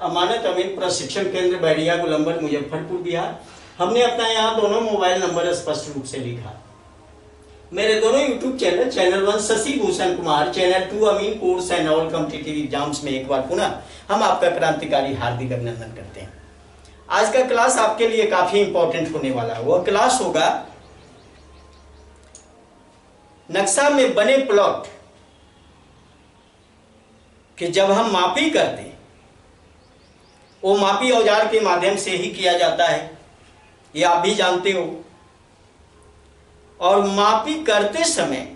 अमानत अमीन प्रशिक्षण केंद्र बैरिया गोलंबर मुजफ्फरपुर बिहार। हमने अपना यहाँ दोनों मोबाइल नंबर स्पष्ट रूप से लिखा। मेरे दोनों YouTube channel, channel 1 Shashi Bhushan Kumar, channel 2 Amin course and all competitive exams में एक बार पुनः हम आपका क्रांतिकारी हार्दिक अभिनंदन करते हैं। आज का क्लास आपके लिए काफी इंपॉर्टेंट होने वाला है। वह क्लास होगा नक्शा में बने प्लॉट कि जब हम मापी करते हैं वो मापी औजार के माध्यम से ही किया जाता है, ये आप भी जानते हो। और मापी करते समय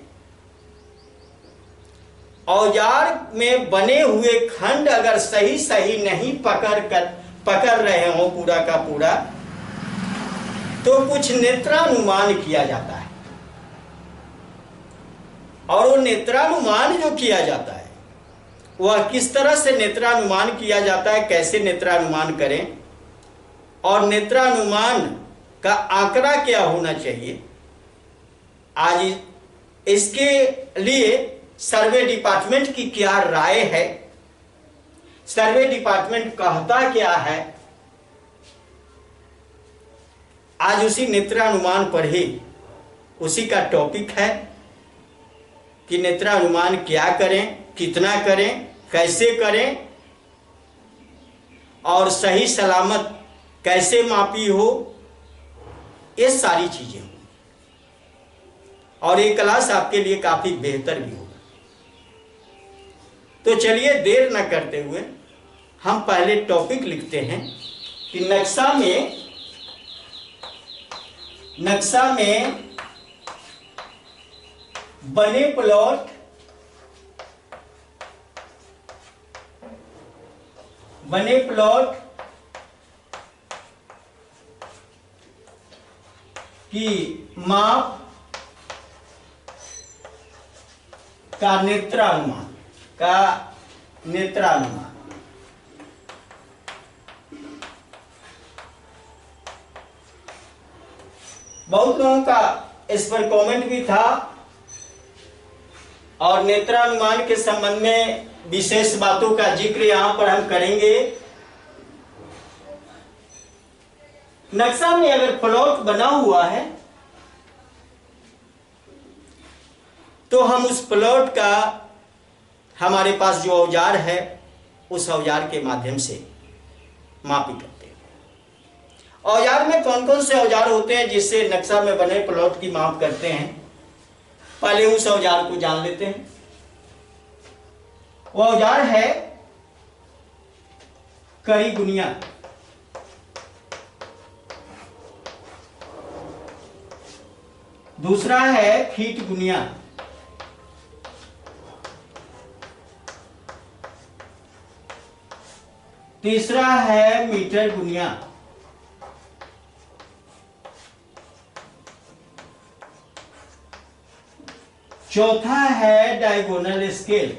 औजार में बने हुए खंड अगर सही सही नहीं पकड़ रहे हो पूरा का पूरा, तो कुछ नेत्रानुमान किया जाता है। और वो नेत्रानुमान जो किया जाता है वह किस तरह से नेत्रानुमान किया जाता है, कैसे नेत्रानुमान करें और नेत्रानुमान का आंकड़ा क्या होना चाहिए, आज इसके लिए सर्वे डिपार्टमेंट की क्या राय है, सर्वे डिपार्टमेंट कहता क्या है, आज उसी नेत्रानुमान पर ही उसी का टॉपिक है कि नेत्रानुमान क्या करें, कितना करें, कैसे करें और सही सलामत कैसे मापी हो, ये सारी चीजें हो। और ये क्लास आपके लिए काफी बेहतर भी होगा। तो चलिए देर न करते हुए हम पहले टॉपिक लिखते हैं कि नक्शा में बने प्लॉट की माप का नेत्रानुमान बहुत लोगों का इस पर कमेंट भी था और नेत्रानुमान के संबंध में विशेष बातों का जिक्र यहां पर हम करेंगे। नक्शा में अगर प्लॉट बना हुआ है तो हम उस प्लॉट का हमारे पास जो औजार है उस औजार के माध्यम से मापी करते हैं। औजार में कौन कौन से औजार होते हैं जिससे नक्शा में बने प्लॉट की माप करते हैं, पहले उस औजार को जान लेते हैं। वो औजार है करी गुनिया। दूसरा है फीट गुनिया। तीसरा है मीटर गुनिया। चौथा है डायगोनल स्केल।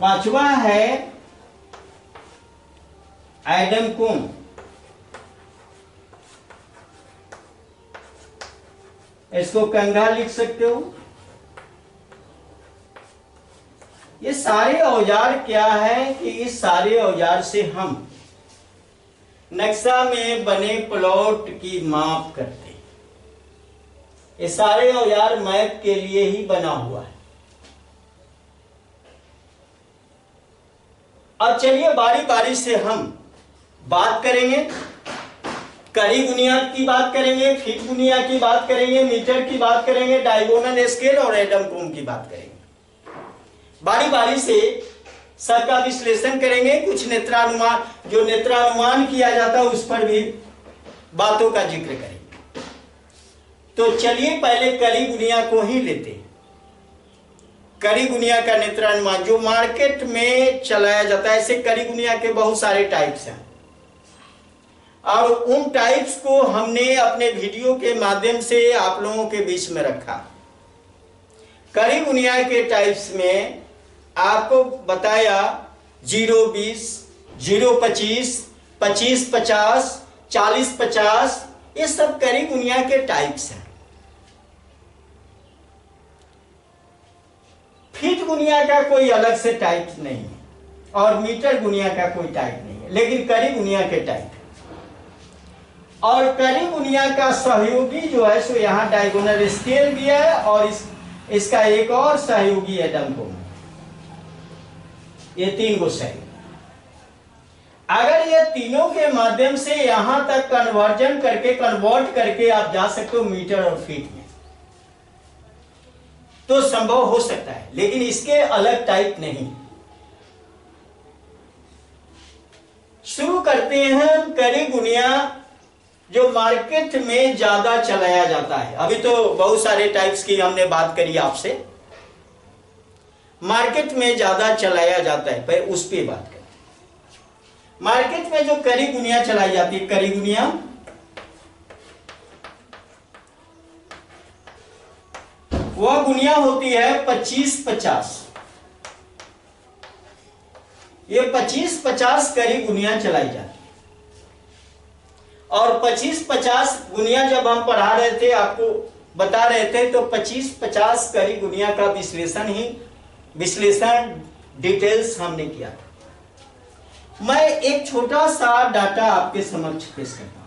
पांचवा है एडम कोम। इसको कंघा लिख सकते हो। ये सारे औजार क्या है कि इस सारे औजार से हम नक्शा में बने प्लॉट की माप करते हैं। ये सारे औजार मैप के लिए ही बना हुआ है। अब चलिए बारी बारी से हम बात करेंगे। कड़ी गुनिया की बात करेंगे, फीट गुनिया की बात करेंगे, मीटर की बात करेंगे, डायगोनल स्केल और एडम कोम की बात करेंगे। बारी बारी से सबका विश्लेषण करेंगे। कुछ नेत्रानुमान किया जाता है उस पर भी बातों का जिक्र करेंगे। तो चलिए पहले कड़ी गुनिया को ही लेते हैं। कड़ी गुनिया का नेत्रानुमान जो मार्केट में चलाया जाता है, ऐसे कड़ी गुनिया के बहुत सारे टाइप्स हैं और उन टाइप्स को हमने अपने वीडियो के माध्यम से आप लोगों के बीच में रखा। कड़ी गुनिया के टाइप्स में आपको बताया 0-20, 0-25, 25-50, 40-50, ये सब करी गुनिया के टाइप्स हैं। फीट गुनिया का कोई अलग से टाइप नहीं है और मीटर गुनिया का कोई टाइप नहीं है, लेकिन करी गुनिया के टाइप है। और करी गुनिया का सहयोगी जो है सो यहाँ डायगोनल स्केल भी है और इसका एक और सहयोगी एडम कोम। ये 3 गो सहयोगी। अगर ये तीनों के माध्यम से यहां तक कन्वर्ट करके आप जा सकते हो मीटर और फीट में, तो संभव हो सकता है, लेकिन इसके अलग टाइप नहीं। शुरू करते हैं करी गुनिया जो मार्केट में ज्यादा चलाया जाता है। अभी तो बहुत सारे टाइप्स की हमने बात करी आपसे, मार्केट में ज्यादा चलाया जाता है, पर उस पर बात करें। मार्केट में जो करी गुनिया चलाई जाती है, करी गुनिया वह गुनिया होती है 25-50। ये 25-50 करी गुनिया चलाई जाती है। और 25-50 गुनिया जब हम पढ़ा रहे थे, आपको बता रहे थे, तो 25-50 करी गुनिया का विश्लेषण डिटेल्स हमने किया था। मैं एक छोटा सा डाटा आपके समक्ष पेश करता हूं।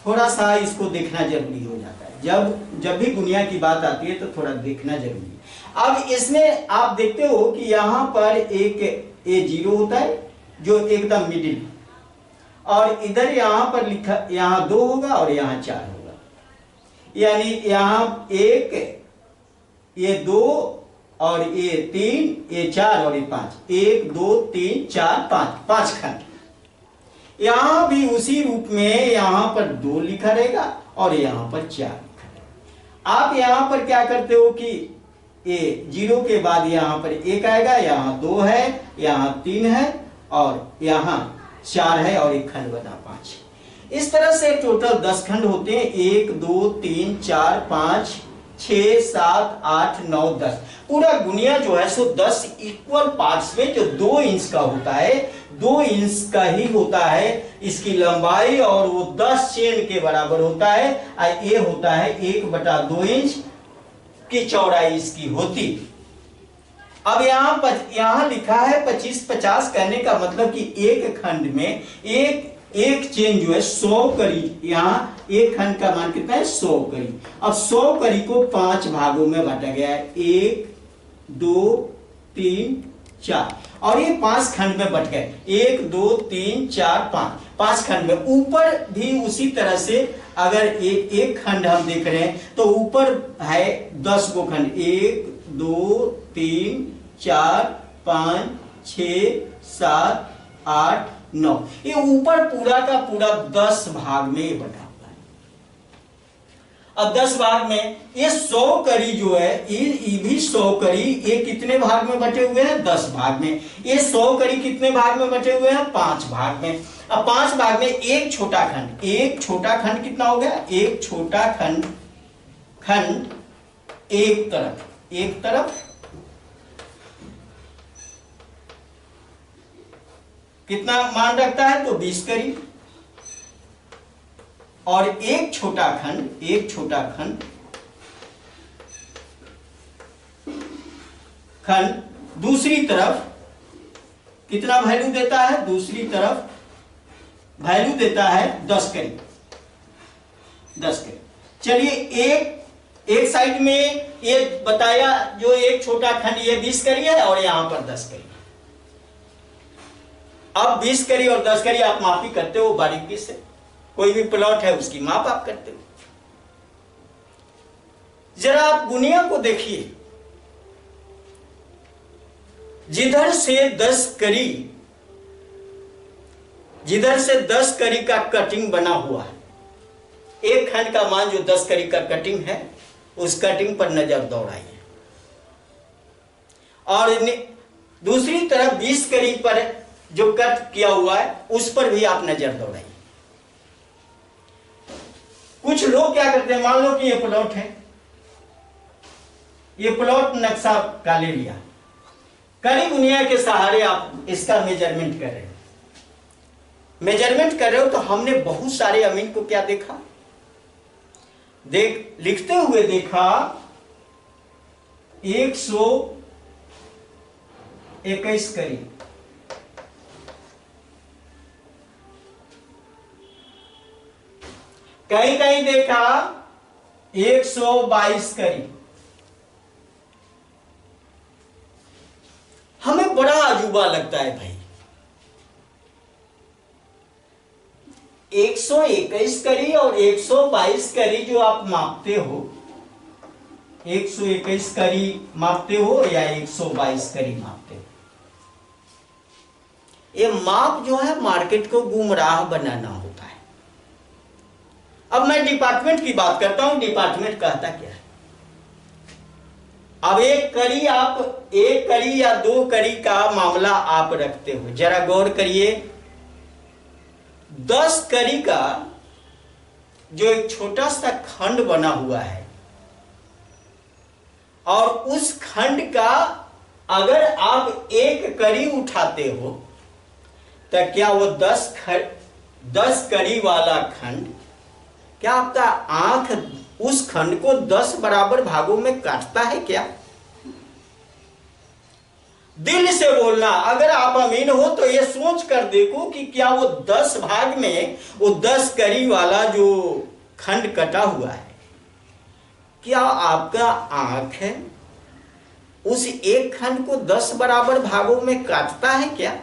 थोड़ा सा इसको देखना जरूरी हो जाता है, जब भी गुनिया की बात आती है तो थोड़ा देखना जरूरी है। अब इसमें आप देखते हो कि यहां पर एक A0 होता है जो एकदम मिडिल, और इधर यहां पर लिखा, यहां 2 होगा और यहां 4 होगा, यानी यहां 1, ये 2 और ये 3, ये 4 और ये 5, 1 2 3 4 5 खंड। यहां भी उसी रूप में यहां पर 2 लिखा रहेगा और यहां पर 4 लिखा रहेगा। आप यहां पर क्या करते हो कि ये 0 के बाद यहां पर 1 आएगा, यहां 2 है, यहां 3 है और यहां 4 है और एक खंड बना 5। इस तरह से टोटल 10 खंड होते हैं। 1 2 3 4 5 6 7 8 9 10। पूरा गुनिया जो है सो 10 इक्वल पार्ट्स में, जो 2 इंच का होता है, 2 इंच का ही होता है इसकी लंबाई, और वो 10 चेन के बराबर होता है। ये होता है 1/2 इंच की चौड़ाई इसकी होती। अब यहां लिखा है 25-50, कहने का मतलब कि एक खंड में एक चेन जो है 100 करी। यहां एक खंड का मान कितना है? 100 करी। अब 100 करी को 5 भागों में बांटा गया है, 1 2 3 4, और ये 5 खंड में बट गए, 1 2 3 4 5 खंड में। ऊपर भी उसी तरह से अगर एक खंड हम देख रहे हैं तो ऊपर है 10 गो खंड, 1 2 3 4 5 6 7 8 9। ये ऊपर पूरा का पूरा 10 भाग में बटा हुआ है। अब 10 भाग में ये 100 करी जो है, ये भी 100 करी, ये कितने भाग में बटे हुए हैं? 10 भाग में। ये 100 करी कितने भाग में बटे हुए हैं? 5 भाग में। अब 5 भाग में एक छोटा खंड, एक छोटा खंड कितना हो गया? एक छोटा खंड एक तरफ कितना मान रखता है? तो 20 करी। और एक छोटा खंड दूसरी तरफ कितना वैल्यू देता है? दूसरी तरफ वैल्यू देता है 10 करी। चलिए एक साइड में ये बताया, जो एक छोटा खंड ये 20 करी है और यहां पर 10 करी। अब 20 करी और 10 करी आप मापी करते हो बारीकी से, कोई भी प्लॉट है उसकी माप आप करते हो। जरा आप गुनिया को देखिए, जिधर से 10 करी का कटिंग बना हुआ है, एक खंड का मान जो 10 करी का कटिंग है, उस कटिंग पर नजर दौड़ाइए। और दूसरी तरफ 20 करी पर जो कट किया हुआ है उस पर भी आप नजर दौड़ाइए। कुछ लोग क्या करते हैं, मान लो कि ये प्लॉट है, ये प्लॉट नक्शा का ले लिया, करी गुनिया के सहारे आप इसका मेजरमेंट कर रहे हैं। मेजरमेंट कर रहे हो तो हमने बहुत सारे अमीन को क्या देखा, लिखते हुए देखा 121 करी, कहीं कहीं देखा 122 करी। हमें बड़ा अजूबा लगता है भाई, 121 करी और 122 करी जो आप मापते हो, 121 करी मापते हो या 122 करी मापते हो, ये माप जो है मार्केट को गुमराह बनाना होता है। अब मैं डिपार्टमेंट की बात करता हूं, डिपार्टमेंट कहता क्या है। अब एक करी या 2 करी का मामला आप रखते हो, जरा गौर करिए। 10 करी का जो एक छोटा सा खंड बना हुआ है और उस खंड का अगर आप 1 करी उठाते हो तो क्या वो 10 करी वाला खंड, क्या आपका आंख उस खंड को 10 बराबर भागों में काटता है क्या? दिल से बोलना, अगर आप अमीन हो तो ये सोच कर देखो कि क्या वो 10 भाग में वो 10 करी वाला जो खंड कटा हुआ है, क्या आपका आंख है उस एक खंड को 10 बराबर भागों में काटता है क्या?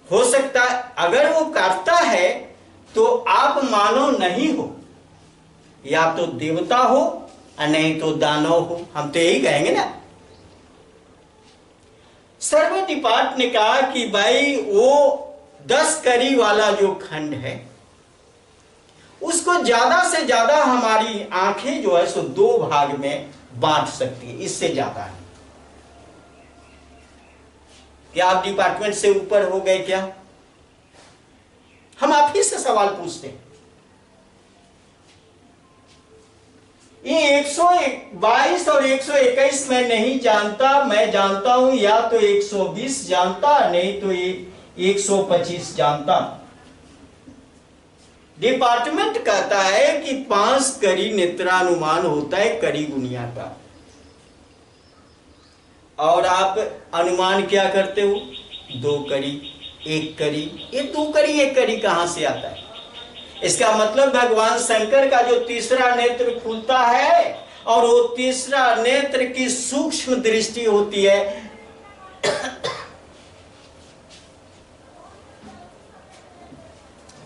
हो सकता है अगर वो काटता है तो आप मानव नहीं हो, या तो देवता हो और नहीं तो दानव हो, हम तो यही कहेंगे ना। सर्वे डिपार्ट ने कहा कि भाई वो 10 करी वाला जो खंड है उसको ज्यादा से ज्यादा हमारी आंखें जो है सो 2 भाग में बांट सकती है, इससे ज्यादा नहीं। क्या आप डिपार्टमेंट से ऊपर हो गए क्या? हम आप ही से सवाल पूछते हैं। ये 122 और 121 मैं नहीं जानता, मैं जानता हूं या तो 120 जानता, नहीं तो ये 125 जानता। डिपार्टमेंट कहता है कि 5 करी नेत्रानुमान होता है करी गुनिया का, और आप अनुमान क्या करते हो? 2 करी 1 करी। ये 2 करी 1 करी कहां से आता है? इसका मतलब भगवान शंकर का जो तीसरा नेत्र खुलता है और वो तीसरा नेत्र की सूक्ष्म दृष्टि होती है,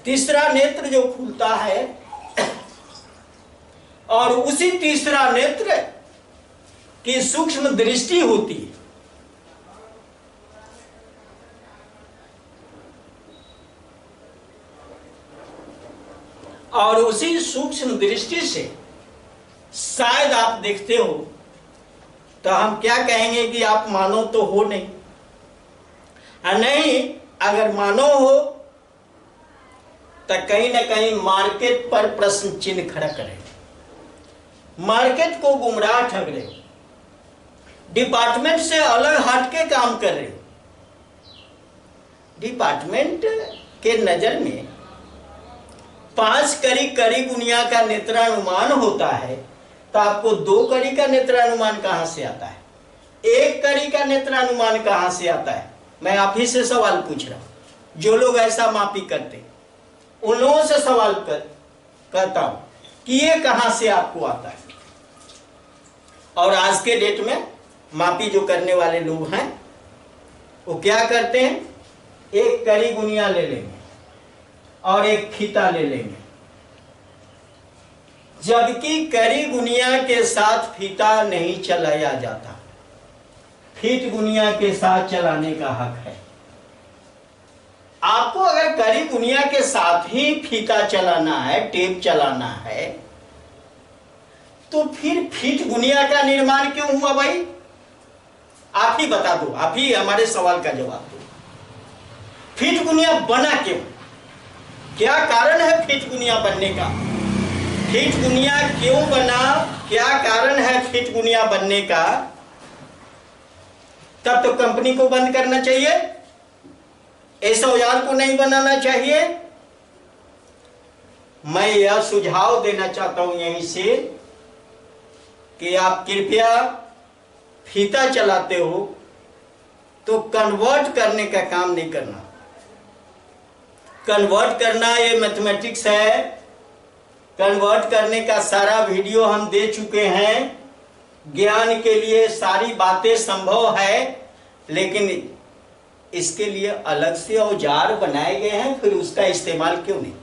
तीसरा नेत्र जो खुलता है और उसी तीसरा नेत्र की सूक्ष्म दृष्टि होती है। और उसी सूक्ष्म दृष्टि से शायद आप देखते हो तो हम क्या कहेंगे कि आप मानव तो हो नहीं, और नहीं अगर मानव हो तो कहीं ना कहीं मार्केट पर प्रश्न चिन्ह खड़ा करें, मार्केट को गुमराह ठग रहे हो, डिपार्टमेंट से अलग हटके काम कर रहे हो। डिपार्टमेंट के नजर में 5 करी करी गुनिया का नेत्रानुमान होता है, तो आपको 2 करी का नेत्रानुमान कहां से आता है? 1 करी का नेत्रानुमान कहां से आता है? मैं आप ही से सवाल पूछ रहा हूं। जो लोग ऐसा मापी करते उन लोगों से सवाल करता हूं कि ये कहां से आपको आता है। और आज के डेट में मापी जो करने वाले लोग हैं वो क्या करते हैं? 1 करी गुनिया ले लेंगे और 1 फीता ले लेंगे, जबकि करी गुनिया के साथ फीता नहीं चलाया जाता, फीट गुनिया के साथ चलाने का हक है। आपको अगर करी गुनिया के साथ ही फीता चलाना है, टेप चलाना है, तो फिर फीट गुनिया का निर्माण क्यों हुआ भाई? आप ही बता दो, आप ही हमारे सवाल का जवाब दो। फीट गुनिया बना क्यों? क्या कारण है फीट गुनिया बनने का? फीट गुनिया क्यों बना? क्या कारण है फीट गुनिया बनने का? तब तो कंपनी को बंद करना चाहिए। इस औजार को नहीं बनाना चाहिए। मैं यह सुझाव देना चाहता हूं यहीं से कि आप कृपया फीता चलाते हो तो कन्वर्ट करने का काम नहीं करना। कन्वर्ट करना ये मैथमेटिक्स है। कन्वर्ट करने का सारा वीडियो हम दे चुके हैं। ज्ञान के लिए सारी बातें संभव है, लेकिन इसके लिए अलग से औजार बनाए गए हैं, फिर उसका इस्तेमाल क्यों नहीं।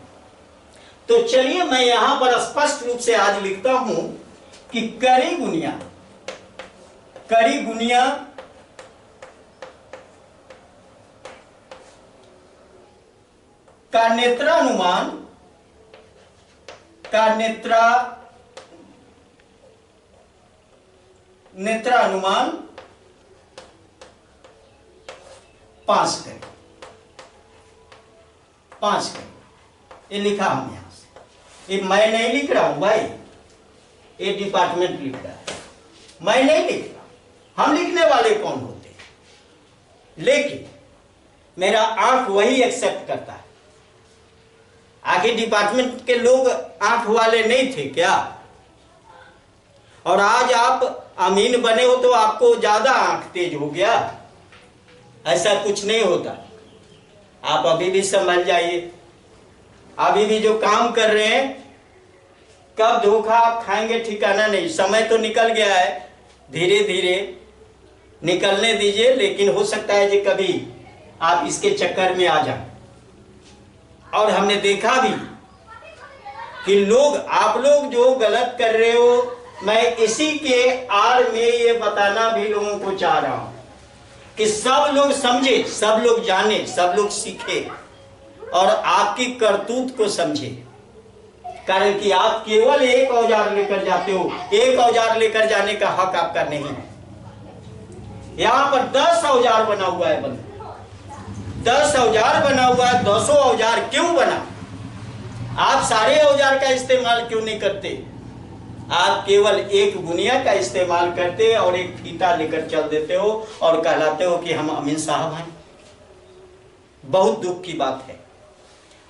तो चलिए मैं यहां पर स्पष्ट रूप से आज लिखता हूं कि करी गुनिया का नेत्रानुमान 5 करें। ये लिखा हम यहां से। ये मैं नहीं लिख रहा हूं भाई, ये डिपार्टमेंट लिख रहा है, मैं नहीं लिख रहा। हम लिखने वाले कौन होते हैं? लेकिन मेरा आंख वही एक्सेप्ट करता है। आखिर डिपार्टमेंट के लोग आंख वाले नहीं थे क्या? और आज आप अमीन बने हो तो आपको ज्यादा आंख तेज हो गया? ऐसा कुछ नहीं होता। आप अभी भी संभल जाइए। अभी भी जो काम कर रहे हैं, कब धोखा आप खाएंगे ठिकाना नहीं। समय तो निकल गया है, धीरे धीरे निकलने दीजिए, लेकिन हो सकता है कि कभी आप इसके चक्कर में आ जाए। और हमने देखा भी कि आप लोग जो गलत कर रहे हो, मैं इसी के आड़ में ये बताना भी लोगों को चाह रहा हूं कि सब लोग समझे, सब लोग जाने, सब लोग सीखे और आपकी करतूत को समझे। कारण कि आप केवल एक औजार लेकर जाते हो, एक औजार लेकर जाने का हक आपका नहीं है। यहां पर 10 औजार बना हुआ है, 10 औजार बना हुआ है। 200 औजार क्यों बना? आप सारे औजार का इस्तेमाल क्यों नहीं करते? आप केवल एक गुनिया का इस्तेमाल करते और एक फीता लेकर चल देते हो और कहलाते हो कि हम अमीन साहब हैं। बहुत दुख की बात है।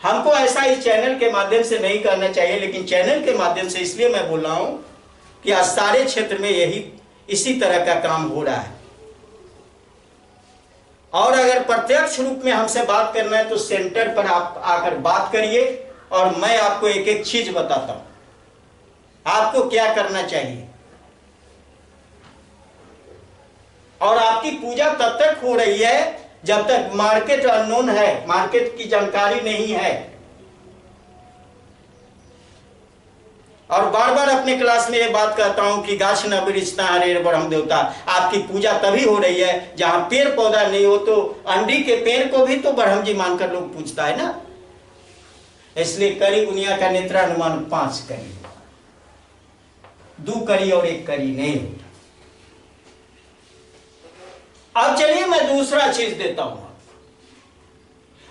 हमको ऐसा इस चैनल के माध्यम से नहीं करना चाहिए, लेकिन चैनल के माध्यम से इसलिए मैं बोल रहा हूं कि आज सारे क्षेत्र में इसी तरह का काम हो रहा है। और अगर प्रत्यक्ष रूप में हमसे बात करना है तो सेंटर पर आप आकर बात करिए और मैं आपको एक एक चीज बताता हूं आपको क्या करना चाहिए। और आपकी पूजा तब तक हो रही है जब तक मार्केट अननोन है, मार्केट की जानकारी नहीं है। और बार बार अपने क्लास में ये बात कहता हूं कि गाछ न वृक्षता हरे ब्रह्म देवता। आपकी पूजा तभी हो रही है जहां पेड़ पौधा नहीं हो, तो अंडी के पेड़ को भी तो ब्रह्म जी मानकर लोग पूछता है ना। इसलिए करी गुनिया का नेत्रानुमान 5 करी, 2 करी और 1 करी नहीं होता। अब चलिए मैं दूसरा चीज देता हूं।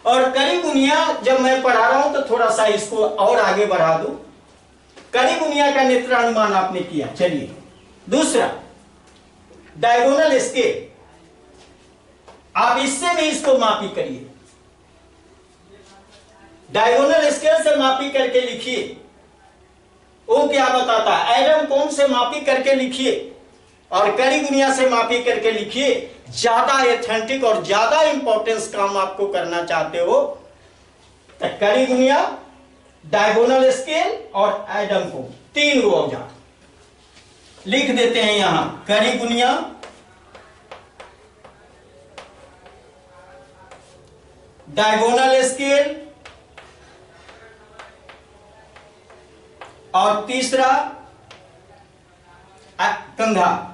और करी गुनिया जब मैं पढ़ा रहा हूं तो थोड़ा सा इसको और आगे बढ़ा दूं। करी गुनिया का नेत्रानुमान आपने किया। चलिए दूसरा, डायगोनल स्केल। आप इससे भी इसको मापी करिए। डायगोनल स्केल से मापी करके लिखिए। वो क्या बताता है? एडम कोण से मापी करके लिखिए और करी गुनिया से मापी करके लिखिए। ज्यादा एथेंटिक और ज्यादा इंपॉर्टेंस काम आपको करना चाहते हो तो करी गुनिया, डायगोनल स्केल और एडम कोण, 3 गो औजार लिख देते हैं यहां। करी गुनिया, डायगोनल स्केल और तीसरा कंघा।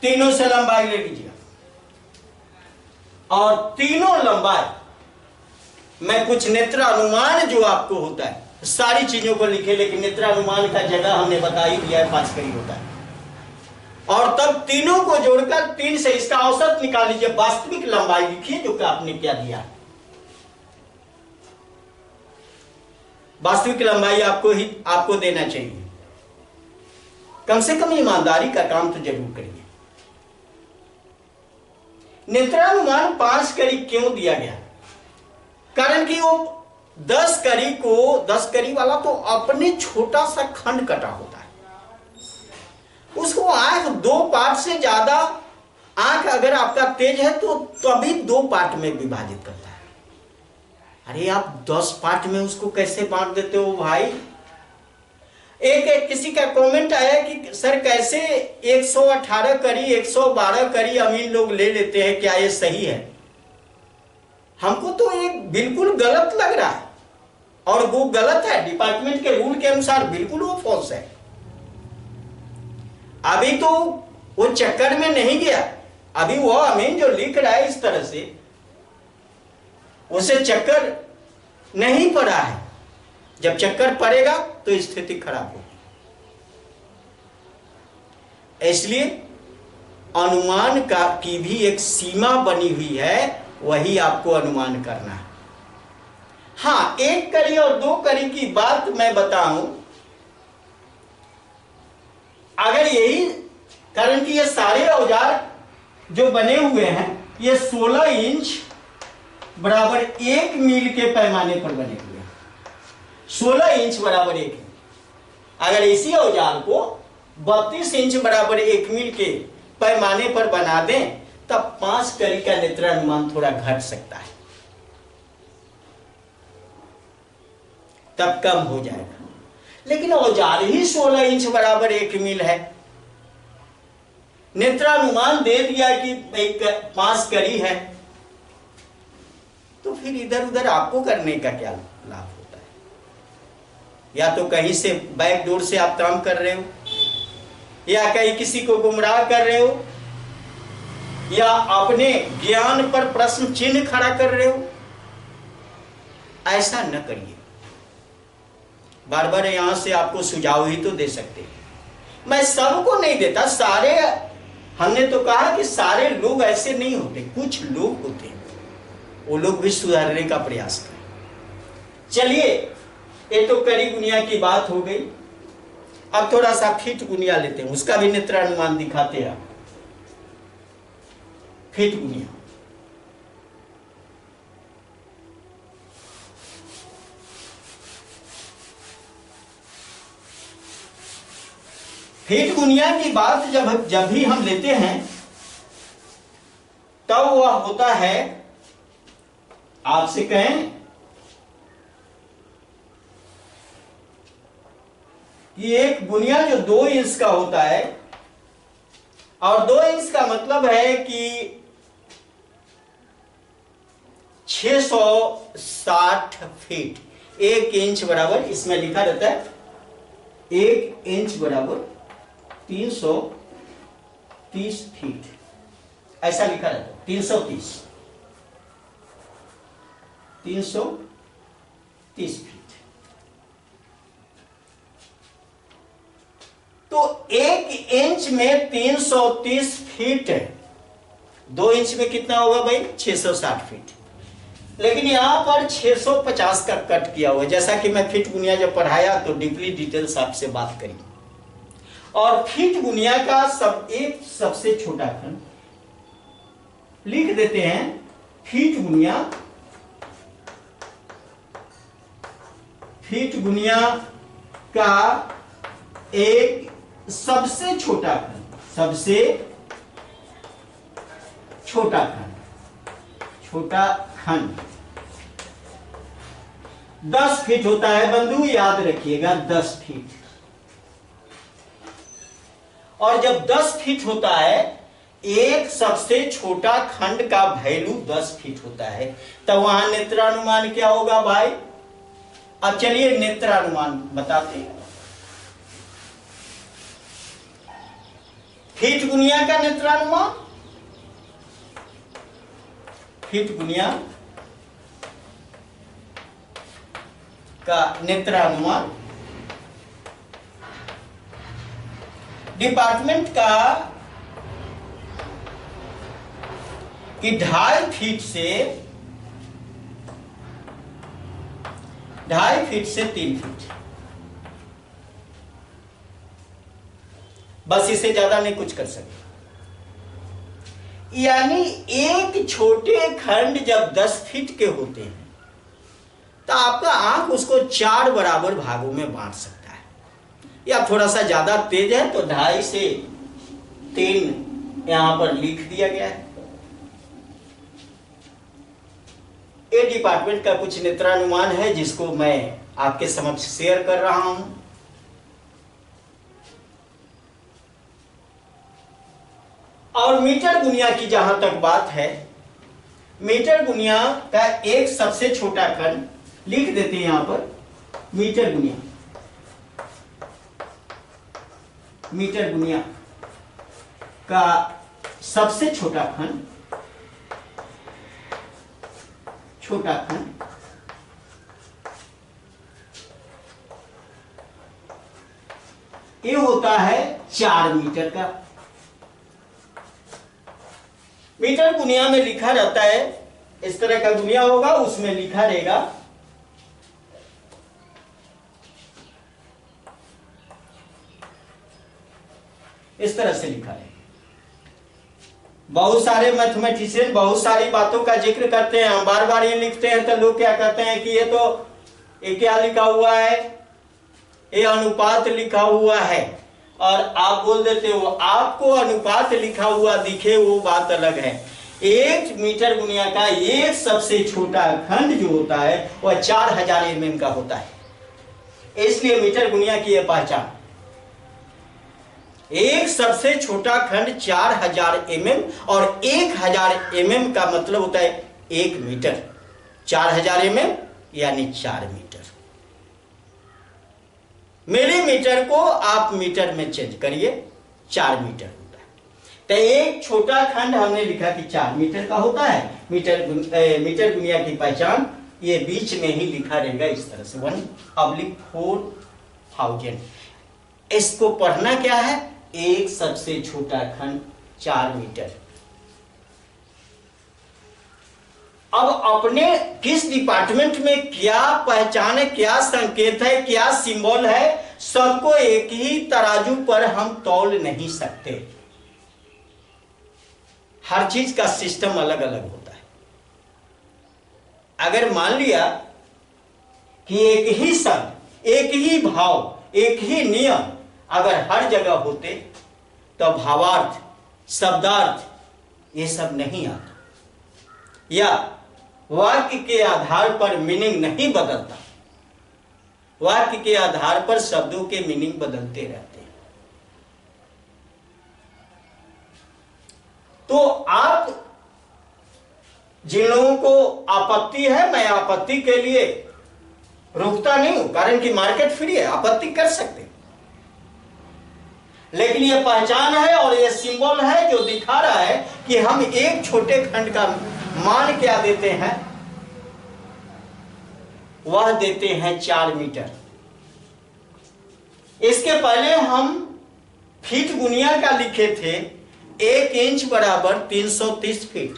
तीनों से लंबाई ले लीजिए और तीनों लंबाई में कुछ नेत्रानुमान जो आपको होता है, सारी चीजों को लिखे, लेकिन नेत्रानुमान का जगह हमने बता ही दिया है, 5 करी होता है। और तब तीनों को जोड़कर 3 से इसका औसत निकाल लीजिए। वास्तविक लंबाई लिखिए जो कि आपने क्या दिया। वास्तविक लंबाई आपको देना चाहिए। कम से कम ईमानदारी का काम तो जरूर करिए। नेत्रानुमान 5 कड़ी क्यों दिया गया? कारण कि वो 10 कड़ी वाला तो अपने छोटा सा खंड कटा होता है, उसको आंख 2 पार्ट से ज्यादा, आंख अगर आपका तेज है तो तभी 2 पार्ट में विभाजित करता है। अरे आप 10 पार्ट में उसको कैसे बांट देते हो भाई? एक किसी का कमेंट आया कि सर कैसे 118 कड़ी 112 कड़ी अमीन लोग ले लेते हैं, क्या ये सही है? हमको तो ये बिल्कुल गलत लग रहा है, और वो गलत है, डिपार्टमेंट के रूल के अनुसार बिल्कुल वो फॉल्स है। अभी तो वो चक्कर में नहीं गया, अभी वो अमीन जो लिख रहा है इस तरह से, उसे चक्कर नहीं पड़ा है। जब चक्कर पड़ेगा तो स्थिति खराब होगी। इसलिए अनुमान की भी एक सीमा बनी हुई है, वही आपको अनुमान करना है। हाँ, 1 कड़ी और 2 कड़ी की बात मैं बताऊं, अगर यही, कारण कि ये सारे औजार जो बने हुए हैं ये 16 इंच बराबर 1 मील के पैमाने पर बने हुए हैं। 16 इंच बराबर 1 मील। अगर इसी औजार को 32 इंच बराबर 1 मील के पैमाने पर बना दें तब 5 कड़ी का नेत्रानुमान थोड़ा घट सकता है, तब कम हो जाएगा। लेकिन औजार ही 16 इंच बराबर 1 मील है, नेत्रानुमान दे दिया कि 5 कड़ी है, तो फिर इधर उधर आपको करने का क्या लाभ होता है? या तो कहीं से बैक डोर से आप काम कर रहे हो, या कहीं किसी को गुमराह कर रहे हो, या अपने ज्ञान पर प्रश्न चिन्ह खड़ा कर रहे हो। ऐसा न करिए। बार बार यहां से आपको सुझाव ही तो दे सकते हैं, मैं सबको नहीं देता। सारे, हमने तो कहा कि सारे लोग ऐसे नहीं होते, कुछ लोग होते हैं, वो लोग भी सुधारने का प्रयास करें। चलिए, ये तो कड़ी गुनिया की बात हो गई। अब थोड़ा सा फीट गुनिया लेते हैं, उसका भी नेत्रानुमान दिखाते हैं। फीट गुनिया, फीट गुनिया की बात जब भी हम लेते हैं तब वह होता है, आपसे कहें कि एक गुनिया जो 2 इंच का होता है, और 2 इंच का मतलब है कि 660 फीट। 1 इंच बराबर, इसमें लिखा रहता है 1 इंच बराबर 330 फीट, ऐसा लिखा रहता है। 330 फीट। तो 1 इंच में 330 फीट है, 2 इंच में कितना होगा भाई? 660 फीट। लेकिन यहां पर 650 का कट किया हुआ है। जैसा कि मैं फीट गुनिया जब पढ़ाया तो डीपली डिटेल्स आपसे बात करी, और फीट गुनिया का सबसे छोटा खंड लिख देते हैं। फीट गुनिया का एक सबसे छोटा खंड 10 फीट होता है। बंधु याद रखिएगा, 10 फीट। और जब 10 फीट होता है, एक सबसे छोटा खंड का वैल्यू 10 फीट होता है, तब वहां नेत्रानुमान क्या होगा भाई? अब चलिए नेत्रानुमान बताते हैं। फीट गुनिया का नेत्रानुमान, फीट गुनिया का नेत्रानुमान डिपार्टमेंट का कि 2.5 फीट से 3 फीट, बस इससे ज्यादा नहीं कुछ कर सकते। यानी एक छोटे खंड जब 10 फीट के होते हैं तो आपका आंख उसको 4 बराबर भागों में बांट सकता है, या थोड़ा सा ज्यादा तेज है तो 2.5 से 3 यहां पर लिख दिया गया है। ये डिपार्टमेंट का कुछ नेत्रानुमान है जिसको मैं आपके समक्ष शेयर कर रहा हूं। और मीटर गुनिया की जहां तक बात है, मीटर गुनिया का एक सबसे छोटा खंड लिख देते हैं यहां पर, मीटर गुनिया। मीटर गुनिया का सबसे छोटा खंड, ये होता है 4 मीटर का। मीटर गुनिया में लिखा रहता है, इस तरह का गुनिया होगा, उसमें लिखा रहेगा इस तरह से लिखा है। बहुत सारे मैथमेटिशियन बहुत सारी बातों का जिक्र करते हैं, हम बार बार ये लिखते हैं तो लोग क्या कहते हैं कि ये क्या लिखा हुआ है, ये अनुपात लिखा हुआ है, और आप बोल देते हो। आपको अनुपात लिखा हुआ दिखे वो बात अलग है। 1 मीटर गुनिया का एक सबसे छोटा खंड जो होता है वह 4000 mm का होता है। इसलिए मीटर गुनिया की यह पहचान, एक सबसे छोटा खंड 4000 mm, और 1000 mm का मतलब होता है 1 मीटर। 4000 mm यानी 4 मीटर। मिलीमीटर को आप मीटर में चेंज करिए, 4 मीटर होता है। तो एक छोटा खंड हमने लिखा कि 4 मीटर का होता है। मीटर गुनिया की पहचान ये बीच में ही लिखा रहेगा इस तरह से, 1/4000। इसको पढ़ना क्या है, एक सबसे छोटा खंड 4 मीटर। अब अपने किस डिपार्टमेंट में क्या पहचान है, क्या संकेत है, क्या सिंबल है, सबको एक ही तराजू पर हम तौल नहीं सकते। हर चीज का सिस्टम अलग अलग होता है। अगर मान लिया कि एक ही शब्द, एक ही भाव, एक ही नियम अगर हर जगह होते तो भावार्थ, शब्दार्थ ये सब नहीं आता, या वाक्य के आधार पर मीनिंग नहीं बदलता। वाक्य के आधार पर शब्दों के मीनिंग बदलते रहते हैं। तो आप जिन लोगों को आपत्ति है, मैं आपत्ति के लिए रुकता नहीं हूं, कारण कि मार्केट फ्री है, आपत्ति कर सकते हैं। लेकिन यह पहचान है और यह सिंबल है जो दिखा रहा है कि हम एक छोटे खंड का मान क्या देते हैं, वह देते हैं 4 मीटर। इसके पहले हम फीट गुनिया का लिखे थे, 1 इंच बराबर 330 फीट।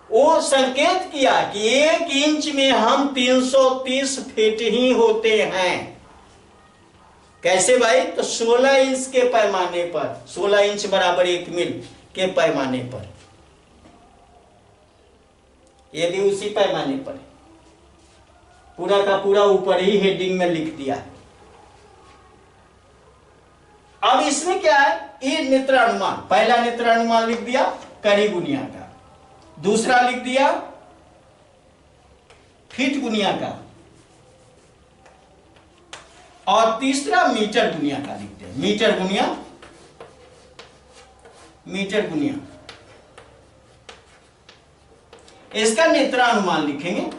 वो संकेत किया कि 1 इंच में हम 330 फीट ही होते हैं। कैसे भाई, तो 16 इंच के पैमाने पर, 16 इंच बराबर 1 मील के पैमाने पर, यदि उसी पैमाने पर पूरा का पूरा ऊपर ही हेडिंग में लिख दिया। अब इसमें क्या है, ये नेत्रानुमान, पहला नेत्रानुमान लिख दिया कड़ी गुनिया का, दूसरा लिख दिया फीट गुनिया का, और तीसरा मीटर गुनिया का लिख दिया। मीटर गुनिया, मीटर गुनिया, इसका नेत्रानुमान लिखेंगे।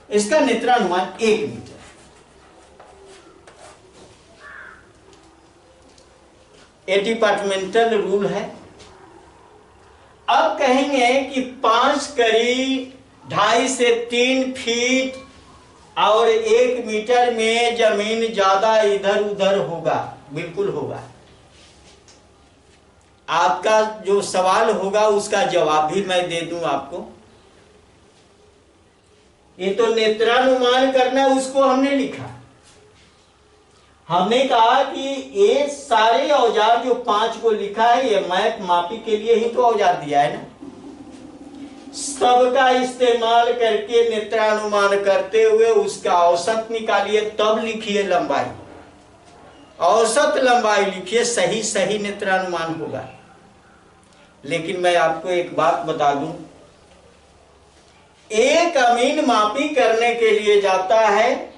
इसका नेत्रानुमान 1 मीटर। ये डिपार्टमेंटल रूल है। अब कहेंगे कि 5 कड़ी 2.5 से 3 फीट और 1 मीटर में जमीन ज्यादा इधर उधर होगा, बिल्कुल होगा। आपका जो सवाल होगा उसका जवाब भी मैं दे दूं आपको। ये तो नेत्रानुमान करना, उसको हमने लिखा, हमने कहा कि ये सारे औजार जो 5 को लिखा है, ये मैप मापी के लिए ही तो औजार दिया है ना। सबका इस्तेमाल करके नेत्रानुमान करते हुए उसका औसत निकालिए, तब लिखिए लंबाई। औसत लंबाई लिखिए, सही सही नेत्रानुमान होगा। लेकिन मैं आपको एक बात बता दूं, एक अमीन मापी करने के लिए जाता है,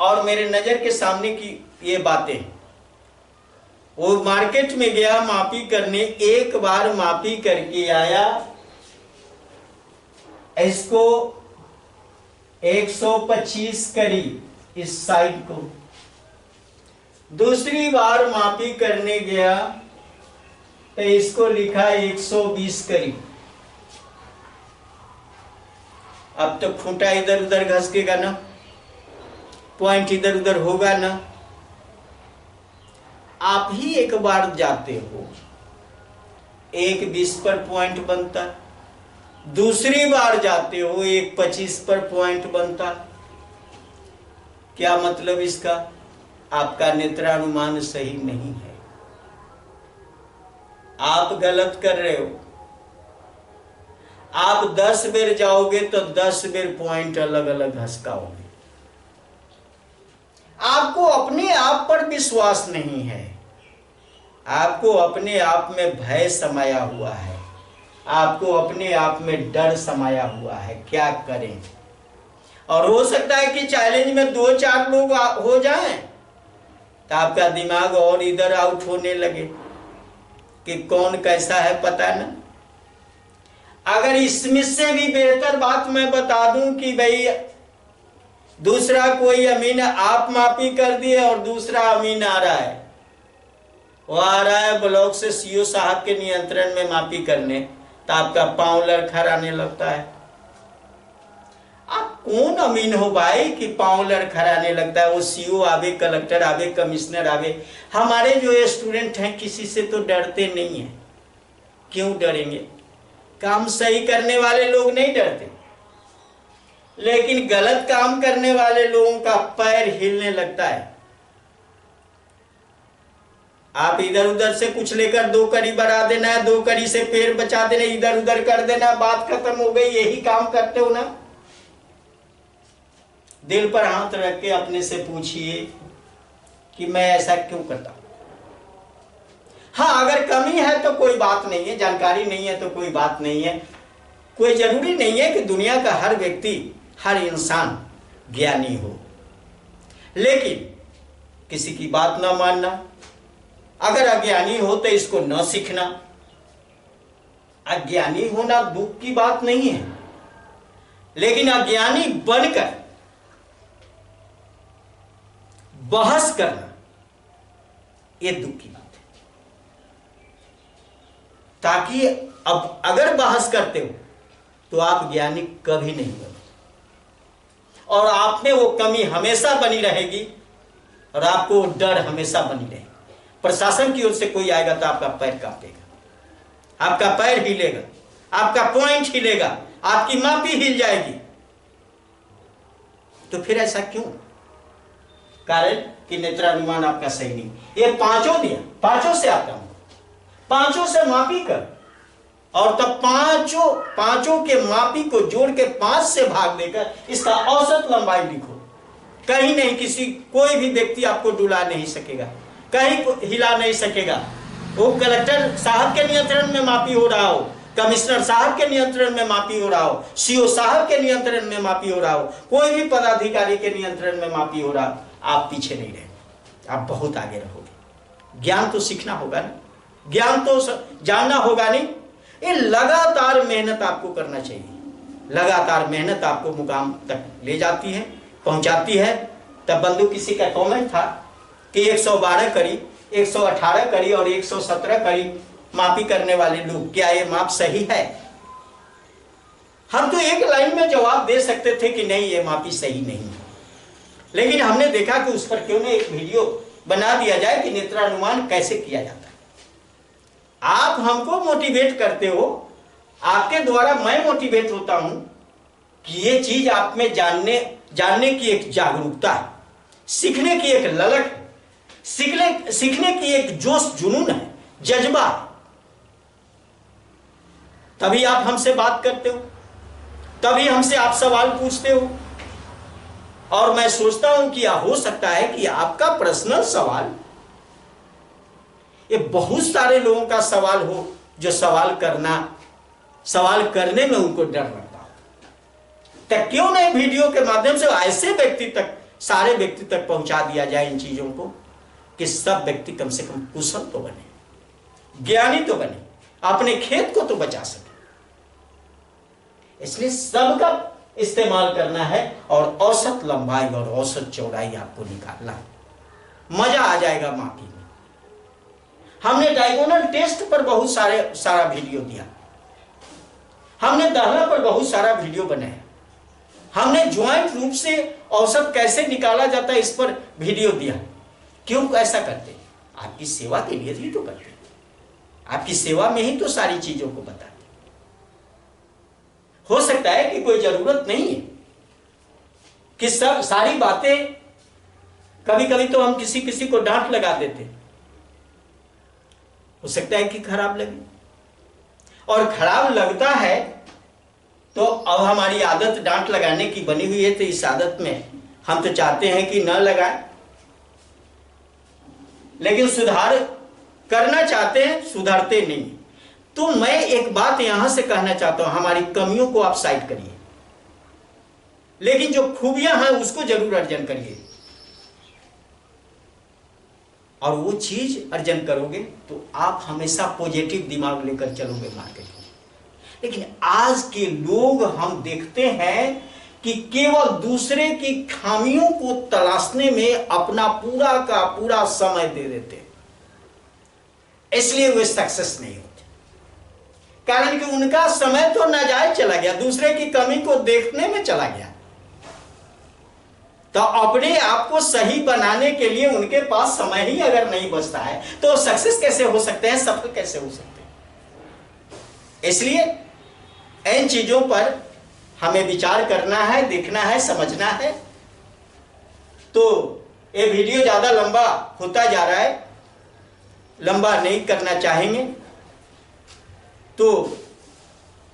और मेरे नजर के सामने की ये बातें, वो मार्केट में गया मापी करने, एक बार मापी करके आया, इसको 125 करी इस साइड को। दूसरी बार मापी करने गया तो इसको लिखा 120 करी। अब तो खूंटा इधर उधर घसकेगा ना, पॉइंट इधर उधर होगा ना। आप ही एक बार जाते हो, 1:20 पर पॉइंट बनता, दूसरी बार जाते हो 1:25 पर पॉइंट बनता। क्या मतलब इसका? आपका नेत्रानुमान सही नहीं है, आप गलत कर रहे हो। आप 10 बेर जाओगे तो 10 बेर पॉइंट अलग अलग घसकाओगे। आपको अपने आप पर विश्वास नहीं है, आपको अपने आप में भय समाया हुआ है, आपको अपने आप में डर समाया हुआ है। क्या करें? और हो सकता है कि चैलेंज में 2-4 लोग हो जाएं तो आपका दिमाग और इधर आउट होने लगे कि कौन कैसा है पता ना। अगर इसमें से भी बेहतर बात मैं बता दूं कि भाई दूसरा कोई अमीन आप मापी कर दिए और दूसरा अमीन आ रहा है, वो आ रहा है ब्लॉक से सीओ साहब के नियंत्रण में मापी करने, तो आपका पांव लड़खड़ाने लगता है। आप कौन अमीन हो भाई कि पांव लड़खड़ाने लगता है? वो सीओ आवे, कलेक्टर आवे, कमिश्नर आवे। हमारे जो स्टूडेंट हैं किसी से तो डरते नहीं है। क्यों डरेंगे? काम सही करने वाले लोग नहीं डरते, लेकिन गलत काम करने वाले लोगों का पैर हिलने लगता है। आप इधर उधर से कुछ लेकर 2 कड़ी बढ़ा देना, 2 कड़ी से पैर बचा देना, इधर उधर कर देना, बात खत्म हो गई। यही काम करते हो ना? दिल पर हाथ रख के अपने से पूछिए कि मैं ऐसा क्यों करता हूं। हाँ, अगर कमी है तो कोई बात नहीं है, जानकारी नहीं है तो कोई बात नहीं है। कोई जरूरी नहीं है कि दुनिया का हर व्यक्ति, हर इंसान ज्ञानी हो, लेकिन किसी की बात ना मानना। अगर अज्ञानी हो तो इसको न सीखना। अज्ञानी होना दुख की बात नहीं है, लेकिन अज्ञानी बनकर बहस करना यह दुख की बात है। ताकि अब अगर बहस करते हो तो आप ज्ञानी कभी नहीं बनो, और आप में वो कमी हमेशा बनी रहेगी, और आपको डर हमेशा बनी रहेगी। प्रशासन की ओर से कोई आएगा तो आपका पैर कांपेगा, आपका पैर हिलेगा, आपका पॉइंट हिलेगा, आपकी मापी हिल जाएगी। तो फिर ऐसा क्यों? कारण कि नेत्रानुमान आपका सही नहीं। ये 5 दिया, 5 से आता हूं, 5 से मापी कर, और तब 5 के मापी को जोड़ के 5 से भाग देकर इसका औसत लंबाई लिखो। कहीं नहीं, कोई भी व्यक्ति आपको डुला नहीं सकेगा, कहीं हिला नहीं सकेगा। वो कलेक्टर साहब के नियंत्रण में मापी हो रहा हो, कमिश्नर साहब के नियंत्रण में मापी हो रहा हो, सीओ साहब के नियंत्रण में मापी हो रहा हो, कोई भी पदाधिकारी के नियंत्रण में मापी हो रहा हो, आप पीछे नहीं रहेंगे, आप बहुत आगे रहोगे। ज्ञान तो सीखना होगा ना, ज्ञान तो जानना होगा नहीं। ये लगातार मेहनत आपको करना चाहिए। लगातार मेहनत आपको मुकाम तक ले जाती है, पहुंचाती है। तब बंधु किसी का कमेंट था कि 112 करी, 118 करी और 117 करी मापी करने वाले लोग, क्या ये माप सही है? हम तो एक लाइन में जवाब दे सकते थे कि नहीं, ये मापी सही नहीं है, लेकिन हमने देखा कि उस पर क्यों नहीं एक वीडियो बना दिया जाए कि नेत्रानुमान कैसे किया जाता है। आप हमको मोटिवेट करते हो, आपके द्वारा मैं मोटिवेट होता हूं कि ये चीज आप में जानने की एक जागरूकता है। सीखने की एक ललक है, सीखने की एक जोश जुनून है, जज्बा। तभी आप हमसे बात करते हो, तभी हमसे आप सवाल पूछते हो। और मैं सोचता हूं कि हो सकता है कि आपका पर्सनल सवाल ये बहुत सारे लोगों का सवाल हो, जो सवाल करने में उनको डर लगता हो। तो क्यों नहीं वीडियो के माध्यम से ऐसे व्यक्ति तक, सारे व्यक्ति तक पहुंचा दिया जाए इन चीजों को, कि सब व्यक्ति कम से कम कुशल तो बने, ज्ञानी तो बने, अपने खेत को तो बचा सके। इसलिए सबका इस्तेमाल करना है और औसत लंबाई और औसत चौड़ाई आपको निकालना है, मजा आ जाएगा मापी में। हमने डायगोनल टेस्ट पर बहुत सारा वीडियो दिया, हमने दाहला पर बहुत सारा वीडियो बनाया, हमने ज्वाइंट रूप से औसत कैसे निकाला जाता है इस पर वीडियो दिया। क्यों ऐसा करते? आपकी सेवा के लिए ही तो करते, आपकी सेवा में ही तो सारी चीजों को बताते। हो सकता है कि कोई जरूरत नहीं है कि सब सारी बातें, कभी कभी तो हम किसी को डांट लगा देते, हो सकता है कि खराब लगे, और खराब लगता है तो अब हमारी आदत डांट लगाने की बनी हुई है, तो इस आदत में हम तो चाहते हैं कि न लगाए, लेकिन सुधार करना चाहते हैं, सुधारते नहीं। तो मैं एक बात यहां से कहना चाहता हूं, हमारी कमियों को आप साइड करिए, लेकिन जो खूबियां हैं उसको जरूर अर्जन करिए। और वो चीज अर्जन करोगे तो आप हमेशा पॉजिटिव दिमाग लेकर चलोगे मार्केट में। लेकिन आज के लोग हम देखते हैं कि केवल दूसरे की खामियों को तलाशने में अपना पूरा का पूरा समय दे देते हैं, इसलिए वे सक्सेस नहीं होते। कारण कि उनका समय तो नाजायज चला गया, दूसरे की कमी को देखने में चला गया। तो अपने आप को सही बनाने के लिए उनके पास समय ही अगर नहीं बचता है तो सक्सेस कैसे हो सकते हैं, सफल कैसे हो सकते हैं। इसलिए इन चीजों पर हमें विचार करना है, देखना है, समझना है। तो ये वीडियो ज्यादा लंबा होता जा रहा है, लंबा नहीं करना चाहेंगे, तो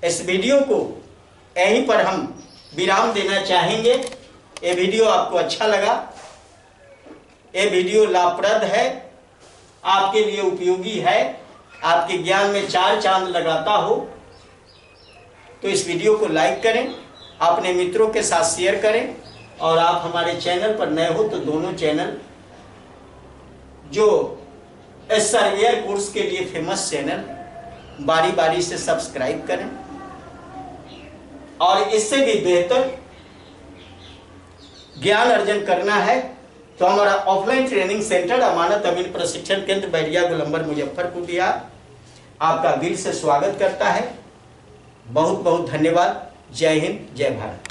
इस वीडियो को यहीं पर हम विराम देना चाहेंगे। ये वीडियो आपको अच्छा लगा, ये वीडियो लाभप्रद है, आपके लिए उपयोगी है, आपके ज्ञान में चार चांद लगाता हो, तो इस वीडियो को लाइक करें, अपने मित्रों के साथ शेयर करें। और आप हमारे चैनल पर नए हो तो दोनों चैनल, जो सर्वेयर कोर्स के लिए फेमस चैनल, बारी बारी से सब्सक्राइब करें। और इससे भी बेहतर ज्ञान अर्जन करना है तो हमारा ऑफलाइन ट्रेनिंग सेंटर अमानत अमीन प्रशिक्षण केंद्र बैरिया गोलंबर मुजफ्फरपुर बिहार आपका दिल से स्वागत करता है। बहुत बहुत धन्यवाद। जय हिंद, जय भारत।